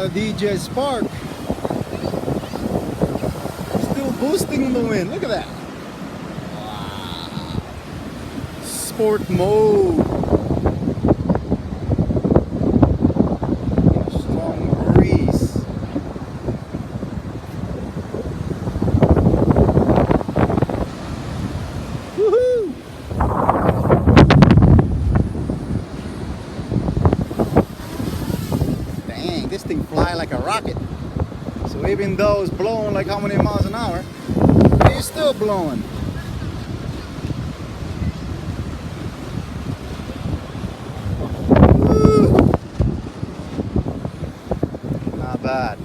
Dji Spark. Still boosting in the wind. Look at that. Wow. Sport mode. Strong breeze. Woohoo! Dang, this thing fly like a rocket. So even though it's blowing like how many miles an hour, it's still blowing. Woo! Not bad.